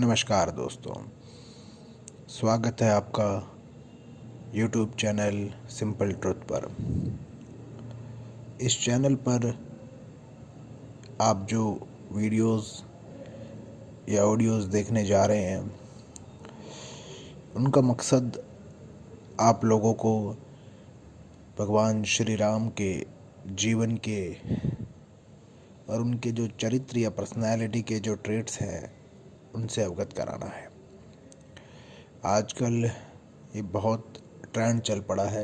नमस्कार दोस्तों, स्वागत है आपका YouTube चैनल सिंपल ट्रुथ पर। इस चैनल पर आप जो वीडियोस या ऑडियोस देखने जा रहे हैं, उनका मकसद आप लोगों को भगवान श्री राम के जीवन के और उनके जो चरित्र या पर्सनैलिटी के जो ट्रेट्स हैं, उनसे अवगत कराना है। आजकल ये बहुत ट्रेंड चल पड़ा है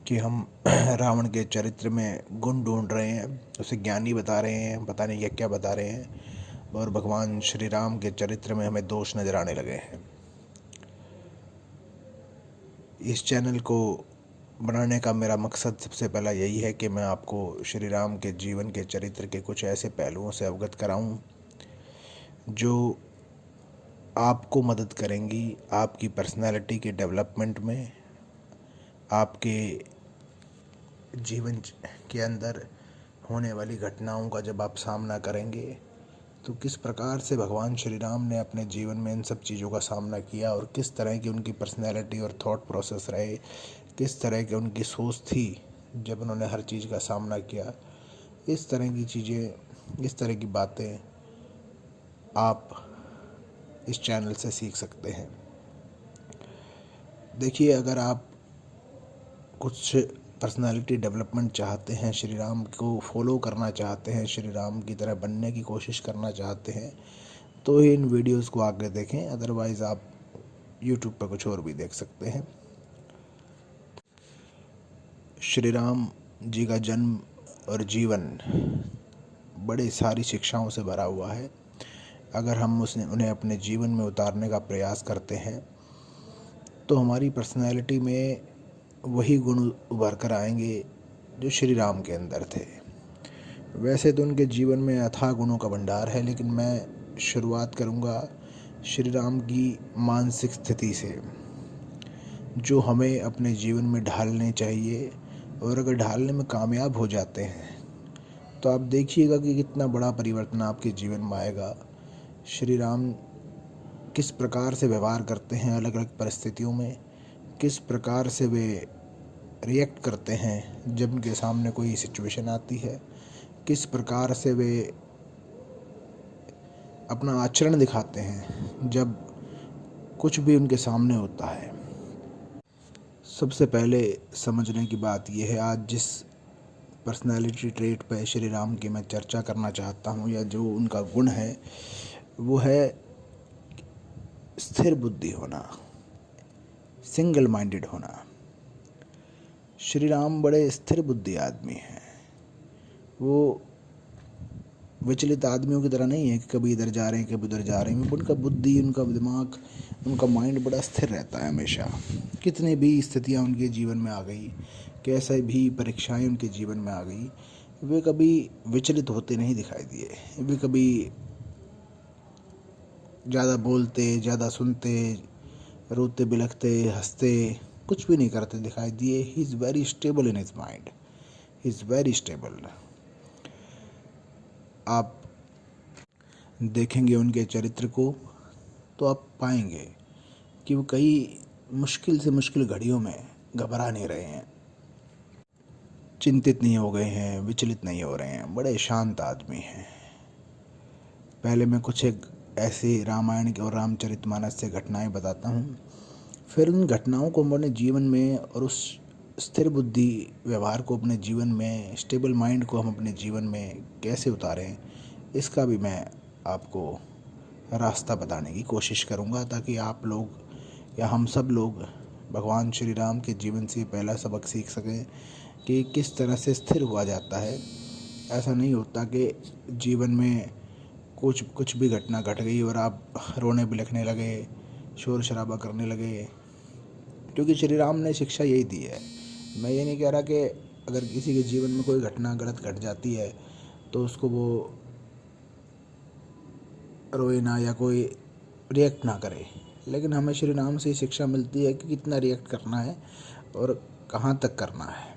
कि हम रावण के चरित्र में गुण ढूंढ रहे हैं, उसे ज्ञानी बता रहे हैं, पता नहीं क्या बता रहे हैं, और भगवान श्री राम के चरित्र में हमें दोष नज़र आने लगे हैं। इस चैनल को बनाने का मेरा मकसद सबसे पहला यही है कि मैं आपको श्री राम के जीवन के चरित्र के कुछ ऐसे पहलुओं से अवगत कराऊं जो आपको मदद करेंगी आपकी पर्सनालिटी के डेवलपमेंट में, आपके जीवन के अंदर होने वाली घटनाओं का जब आप सामना करेंगे तो किस प्रकार से भगवान श्री राम ने अपने जीवन में इन सब चीज़ों का सामना किया और किस तरह की उनकी पर्सनैलिटी और थॉट प्रोसेस रहे, किस तरह की उनकी सोच थी जब उन्होंने हर चीज़ का सामना किया। इस तरह की चीज़ें, इस तरह की बातें आप इस चैनल से सीख सकते हैं। देखिए, अगर आप कुछ पर्सनालिटी डेवलपमेंट चाहते हैं, श्री राम को फॉलो करना चाहते हैं, श्री राम की तरह बनने की कोशिश करना चाहते हैं, तो इन वीडियोस को आगे देखें। अदरवाइज़ आप यूट्यूब पर कुछ और भी देख सकते हैं। श्री राम जी का जन्म और जीवन बड़े सारी शिक्षाओं से भरा हुआ है। अगर हम उन्हें अपने जीवन में उतारने का प्रयास करते हैं तो हमारी पर्सनैलिटी में वही गुण उभर कर आएंगे जो श्री राम के अंदर थे। वैसे तो उनके जीवन में अथाह गुणों का भंडार है, लेकिन मैं शुरुआत करूंगा श्री राम की मानसिक स्थिति से, जो हमें अपने जीवन में ढालने चाहिए। और अगर ढालने में कामयाब हो जाते हैं तो आप देखिएगा कि कितना बड़ा परिवर्तन आपके जीवन में आएगा। श्री राम किस प्रकार से व्यवहार करते हैं अलग अलग परिस्थितियों में, किस प्रकार से वे रिएक्ट करते हैं जब उनके सामने कोई सिचुएशन आती है, किस प्रकार से वे अपना आचरण दिखाते हैं जब कुछ भी उनके सामने होता है। सबसे पहले समझने की बात यह है, आज जिस पर्सनालिटी ट्रेट पे श्री राम की मैं चर्चा करना चाहता हूँ या जो उनका गुण है, वो है स्थिर बुद्धि होना, सिंगल माइंडेड होना। श्री राम बड़े स्थिर बुद्धि आदमी हैं। वो विचलित आदमियों की तरह नहीं है कि कभी इधर जा रहे हैं कभी उधर जा रहे हैं। उनका बुद्धि, उनका दिमाग, उनका माइंड बड़ा स्थिर रहता है हमेशा। कितनी भी स्थितियाँ उनके जीवन में आ गई, कैसे भी परीक्षाएं उनके जीवन में आ गई, वे कभी विचलित होते नहीं दिखाई दिए। वे कभी ज़्यादा बोलते, ज़्यादा सुनते, रोते बिलखते, हंसते, कुछ भी नहीं करते दिखाई दिए। He is very stable in his mind, he is very stable. आप देखेंगे उनके चरित्र को तो आप पाएंगे कि वो कई मुश्किल से मुश्किल घड़ियों में घबरा नहीं रहे हैं, चिंतित नहीं हो गए हैं, विचलित नहीं हो रहे हैं, बड़े शांत आदमी हैं। पहले मैं कुछ एक ऐसे रामायण और रामचरितमानस से घटनाएं बताता हूँ, फिर उन घटनाओं को अपने जीवन में और उस स्थिर बुद्धि व्यवहार को अपने जीवन में, स्टेबल माइंड को हम अपने जीवन में कैसे उतारें, इसका भी मैं आपको रास्ता बताने की कोशिश करूंगा, ताकि आप लोग या हम सब लोग भगवान श्री राम के जीवन से पहला सबक सीख सकें कि किस तरह से स्थिर हुआ जाता है। ऐसा नहीं होता कि जीवन में कुछ भी घटना घट गई और आप रोने बिलखने लगे, शोर शराबा करने लगे, क्योंकि श्री राम ने शिक्षा यही दी है। मैं ये नहीं कह रहा कि अगर किसी के जीवन में कोई घटना गलत घट जाती है तो उसको वो रोए ना या कोई रिएक्ट ना करे, लेकिन हमें श्री राम से शिक्षा मिलती है कि कितना रिएक्ट करना है और कहाँ तक करना है।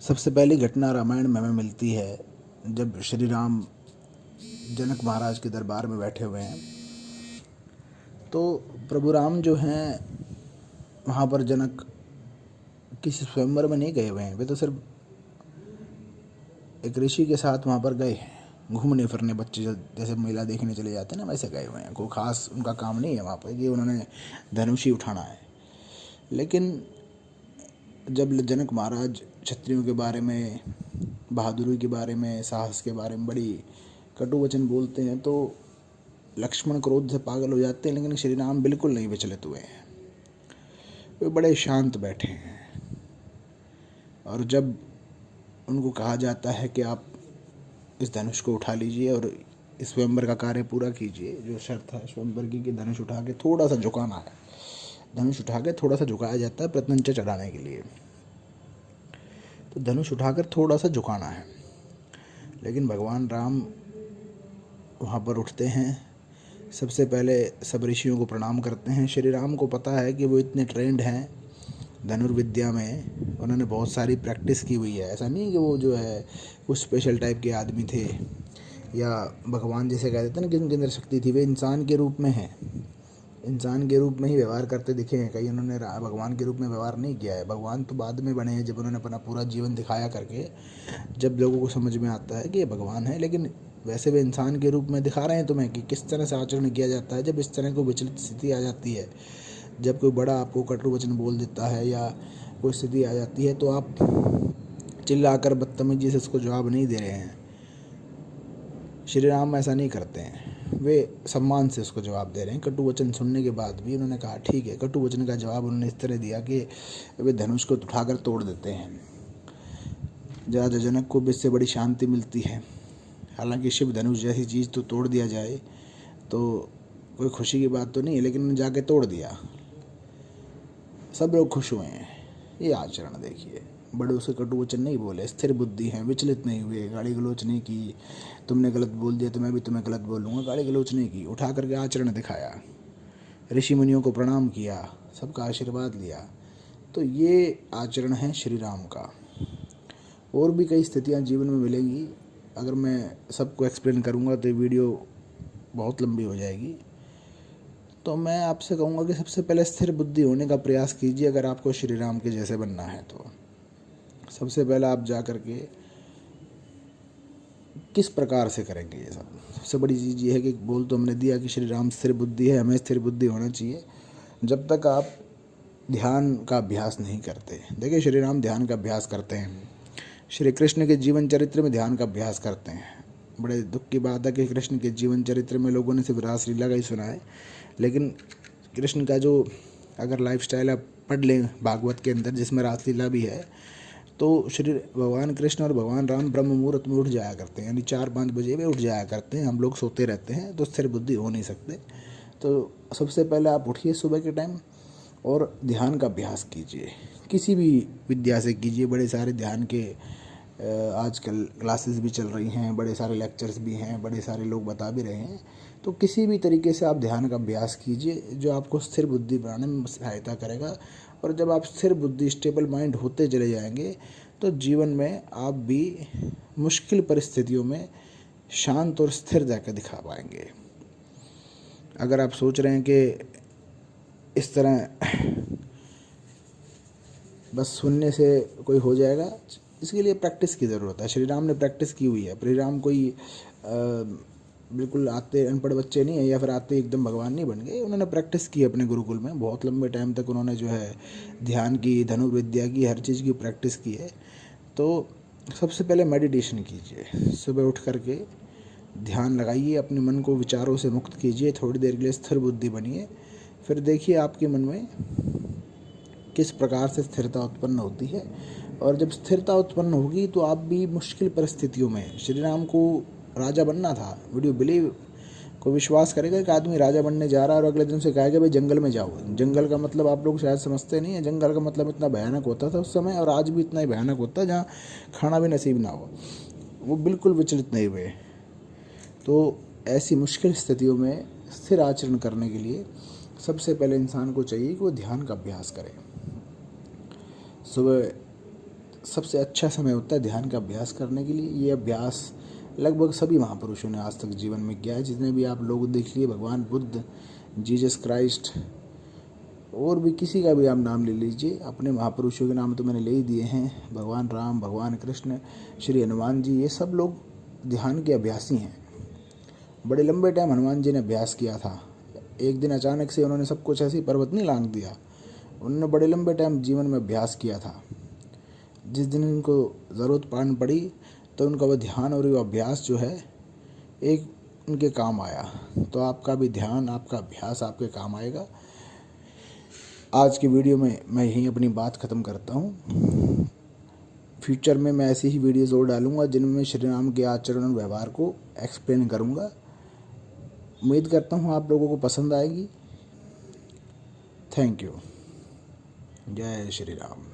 सबसे पहली घटना रामायण में हमें मिलती है जब श्री राम जनक महाराज के दरबार में बैठे हुए हैं। तो प्रभु राम जो हैं वहाँ पर जनक किसी स्वयंवर में नहीं गए हुए हैं, वे तो सिर्फ एक ऋषि के साथ वहाँ पर गए हैं घूमने फिरने। बच्चे जैसे मेला देखने चले जाते हैं ना, वैसे गए हुए हैं। कोई खास उनका काम नहीं है वहाँ पर कि उन्होंने धनुष ही उठाना है। लेकिन जब जनक महाराज क्षत्रियों के बारे में, बहादुरी के बारे में, साहस के बारे में बड़ी कटु वचन बोलते हैं तो लक्ष्मण क्रोध से पागल हो जाते हैं। लेकिन श्री राम बिल्कुल नहीं विचलित हुए हैं, वे बड़े शांत बैठे हैं। और जब उनको कहा जाता है कि आप इस धनुष को उठा लीजिए और इस स्वयंवर का कार्य पूरा कीजिए, जो शर्त है स्वयंवर की कि धनुष उठा के थोड़ा सा झुकाना है, धनुष उठा के थोड़ा सा झुकाया जाता है प्रत्यंचा चढ़ाने के लिए। तो धनुष उठाकर थोड़ा सा झुकाना है। लेकिन भगवान राम वहाँ पर उठते हैं, सबसे पहले सब ऋषियों को प्रणाम करते हैं। श्री राम को पता है कि वो इतने ट्रेंड हैं धनुर्विद्या में, उन्होंने बहुत सारी प्रैक्टिस की हुई है। ऐसा नहीं कि वो जो है कुछ स्पेशल टाइप के आदमी थे या भगवान जैसे कह देते हैं ना कि उनके अंदर शक्ति थी। वे इंसान के रूप में हैं, इंसान के रूप में ही व्यवहार करते दिखे हैं। कहीं उन्होंने भगवान के रूप में व्यवहार नहीं किया है। भगवान तो बाद में बने हैं, जब उन्होंने अपना पूरा जीवन दिखाया करके, जब लोगों को समझ में आता है कि ये भगवान है। लेकिन वैसे वे इंसान के रूप में दिखा रहे हैं तुम्हें कि किस तरह से आचरण किया जाता है जब इस तरह को विचलित स्थिति आ जाती है। जब कोई बड़ा आपको कटु वचन बोल देता है या कोई स्थिति आ जाती है तो आप चिल्लाकर बदतमीजी से उसको जवाब नहीं दे रहे हैं। श्री राम ऐसा नहीं करते हैं, वे सम्मान से उसको जवाब दे रहे हैं। कटु वचन सुनने के बाद भी उन्होंने कहा ठीक है। कटु वचन का जवाब उन्होंने इस तरह दिया कि वे धनुष को उठाकर तोड़ देते हैं। राजा जनक को भी इससे बड़ी शांति मिलती है। हालांकि शिव धनुष जैसी चीज़ तो तोड़ दिया जाए तो कोई खुशी की बात तो नहीं है, लेकिन उन्होंने जाके तोड़ दिया। सब लोग खुश हुए हैं। ये आचरण देखिए, बड़े उसे कटु वचन नहीं बोले, स्थिर बुद्धि हैं, विचलित नहीं हुए, गाली गलौच नहीं की। तुमने गलत बोल दिया तो मैं भी तुम्हें गलत बोलूँगा, गाली गलौच नहीं की। उठा करके आचरण दिखाया, ऋषि मुनियों को प्रणाम किया, सबका आशीर्वाद लिया। तो ये आचरण है श्री राम का। और भी कई स्थितियाँ जीवन में मिलेंगी। अगर मैं सबको एक्सप्लेन करूँगा तो ये वीडियो बहुत लंबी हो जाएगी। तो मैं आपसे कहूँगा कि सबसे पहले स्थिर बुद्धि होने का प्रयास कीजिए। अगर आपको श्री राम के जैसे बनना है तो सबसे पहले आप जा कर के किस प्रकार से करेंगे ये सब। सबसे बड़ी चीज़ ये है कि बोल तो हमने दिया कि श्री राम स्थिर बुद्धि है, हमें स्थिर बुद्धि होना चाहिए। जब तक आप ध्यान का अभ्यास नहीं करते, देखिए श्री राम ध्यान का अभ्यास करते हैं, श्री कृष्ण के जीवन चरित्र में ध्यान का अभ्यास करते हैं। बड़े दुख की बात है कि कृष्ण के जीवन चरित्र में लोगों ने सिर्फ रासलीला का ही सुना है, लेकिन कृष्ण का जो अगर लाइफस्टाइल आप पढ़ लें भागवत के अंदर जिसमें रासलीला भी है, तो श्री भगवान कृष्ण और भगवान राम ब्रह्म मुहूर्त में उठ जाया करते हैं, यानी 4-5 बजे में उठ जाया करते हैं। हम लोग सोते रहते हैं तो स्थिर बुद्धि हो नहीं सकते। तो सबसे पहले आप उठिए सुबह के टाइम और ध्यान का अभ्यास कीजिए। किसी भी विद्या से कीजिए। बड़े सारे ध्यान के आजकल क्लासेस भी चल रही हैं, बड़े सारे लेक्चर्स भी हैं, बड़े सारे लोग बता भी रहे हैं। तो किसी भी तरीके से आप ध्यान का अभ्यास कीजिए जो आपको स्थिर बुद्धि बनाने में सहायता करेगा। और जब आप स्थिर बुद्धि, स्टेबल माइंड होते चले जाएंगे तो जीवन में आप भी मुश्किल परिस्थितियों में शांत और स्थिर जाकर दिखा पाएंगे। अगर आप सोच रहे हैं कि इस तरह बस सुनने से कोई हो जाएगा, इसके लिए प्रैक्टिस की ज़रूरत है। श्री राम ने प्रैक्टिस की हुई है। श्री राम कोई बिल्कुल आते अनपढ़ बच्चे नहीं है या फिर आते एकदम भगवान नहीं बन गए। उन्होंने प्रैक्टिस की अपने गुरुकुल में, बहुत लंबे टाइम तक उन्होंने जो है ध्यान की, धनुर्विद्या की, हर चीज़ की प्रैक्टिस की है। तो सबसे पहले मेडिटेशन कीजिए, सुबह उठ करके ध्यान लगाइए, अपने मन को विचारों से मुक्त कीजिए, थोड़ी देर के लिए स्थिर बुद्धि बनिए। फिर देखिए आपके मन में किस प्रकार से स्थिरता उत्पन्न होती है। और जब स्थिरता उत्पन्न होगी तो आप भी मुश्किल परिस्थितियों में, श्री राम को राजा बनना था, वुड यू बिलीव, कोई विश्वास करेगा कि आदमी राजा बनने जा रहा है और अगले दिन से कहेगा भाई जंगल में जाओ। जंगल का मतलब आप लोग शायद समझते नहीं है। जंगल का मतलब इतना भयानक होता था उस समय, और आज भी इतना ही भयानक होता है, जहाँ खाना भी नसीब ना हो। वो बिल्कुल विचलित नहीं हुए। तो ऐसी मुश्किल स्थितियों में स्थिर आचरण करने के लिए सबसे पहले इंसान को चाहिए कि वो ध्यान का अभ्यास करे। सुबह सबसे अच्छा समय होता है ध्यान का अभ्यास करने के लिए। ये अभ्यास लगभग सभी महापुरुषों ने आज तक जीवन में किया है। जितने भी आप लोग देख लिए, भगवान बुद्ध, जीसस क्राइस्ट, और भी किसी का भी आप नाम ले लीजिए, अपने महापुरुषों के नाम तो मैंने ले ही दिए हैं। भगवान राम, भगवान कृष्ण, श्री हनुमान जी, ये सब लोग ध्यान के अभ्यासी हैं। बड़े लंबे टाइम हनुमान जी ने अभ्यास किया था। एक दिन अचानक से उन्होंने सब कुछ ऐसे ही पर्वत नहीं लांघ दिया। उन्होंने बड़े लंबे टाइम जीवन में अभ्यास किया था। जिस दिन उनको ज़रूरत पड़ी तो उनका वो ध्यान और वो अभ्यास जो है एक उनके काम आया। तो आपका भी ध्यान, आपका अभ्यास आपके काम आएगा। आज की वीडियो में मैं यहीं अपनी बात ख़त्म करता हूँ। फ्यूचर में मैं ऐसी ही वीडियोज़ और डालूँगा जिनमें मैं श्री राम के आचरण और व्यवहार को एक्सप्लेन करूँगा। उम्मीद करता हूँ आप लोगों को पसंद आएगी। Thank you. जय श्री राम।